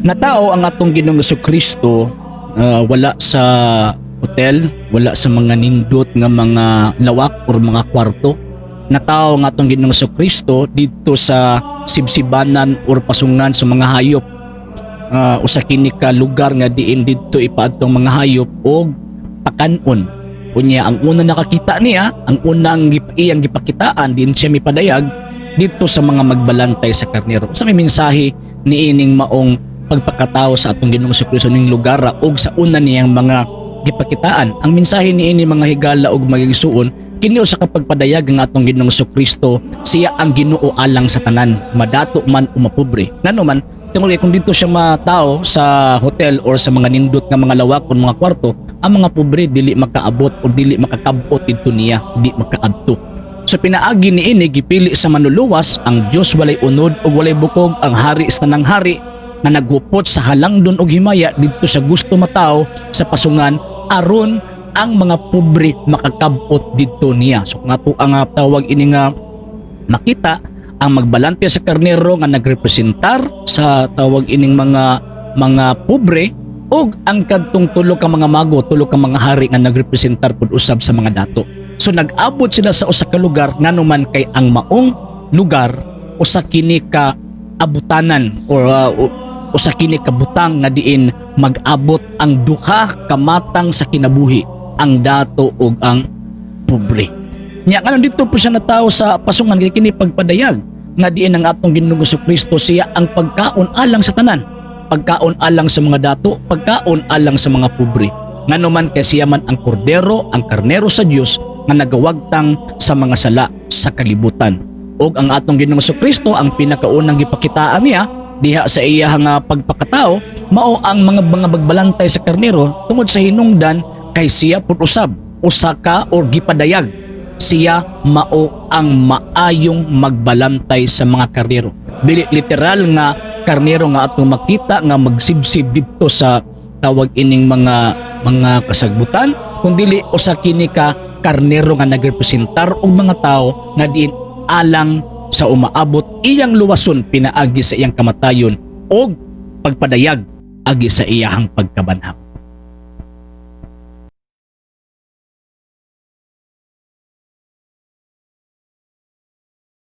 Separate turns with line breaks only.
Natao ang atong Ginoong Jesucristo, wala sa hotel, wala sa mga nindot nga mga lawak or mga kwarto. Natao ang atong Ginoong Jesucristo dito sa sibsibanan or pasungan sa mga hayop. Usa kini ka lugar nga diin didto ipaadtong mga hayop og pakanon. Unya ang una nakakita niya, ang unang iyang gipakitaan din siya mipadayag dito sa mga magbalantay sa karnero. Sa may mensahe niining maong pagpakatao sa atong Ginoong Jesucristo ning lugar og sa una niyang mga gipakitaan. Ang mensahe niini mga higala og magigsuon kini usa ka pagpadayag nga atong Ginoong Jesucristo siya ang Ginoo alang sa tanan, madato man o mapobre. Ngano man tungod kung dito siya matao sa hotel or sa mga nindot nga mga lawak o mga kwarto, ang mga pobre dili makaabot o dili makakabot didto niya, di makaadto. So pinaagi niini gipili sa manluluwas ang Dios walay unod ug walay bukog, ang hari sa tanang hari na naghupot sa halangdon og himaya didto sa gusto matao sa pasungan aron ang mga pobre makakabot didto niya. So nga to ang tawag ini nga makita ang magbalante sa karnero nga nagrepresentar sa tawag ining mga pobre og ang kadtong tulo ka mga mago, tulo ka mga hari nga nagrepresentar pud usab sa mga dato. So nag-abot sila sa usa ka lugar nganuman kay ang maong lugar usa kini ka abutanan or usa kini ka butang nga diin mag-abot ang duha ka matang sa kinabuhi, ang dato ug ang pobre. Nya kanon dito po siya natao sa pasungan kay kini pagpadayag nga diin ang atong Ginoong Jesucristo siya ang pagkaon alang sa tanan, pagkaon alang sa mga dato, pagkaon alang sa mga pobre. Nganuman kay siya man ang kordero, ang karnero sa Dios nga nagawagtang sa mga sala sa kalibutan. Og ang atong Ginoong Jesucristo ang pinakaunang gipakitaan niya diha sa iya nga pagpakatao mao ang mga bagbalantay sa karnero tungod sa hinungdan kay siya pud usab usa ka or gipadayag siya mao ang maayong magbalantay sa mga karnero. Dili literal nga karnero nga atong makita nga magsibsib didto sa tawag ining mga kasagbutan, kundi usa kini ka karnero nga nagrepresentar og mga tao nga diin alang sa umaabot iyang luwason pinaagi sa iyang kamatayon og pagpadayag agi sa iyahang pagkabanhap.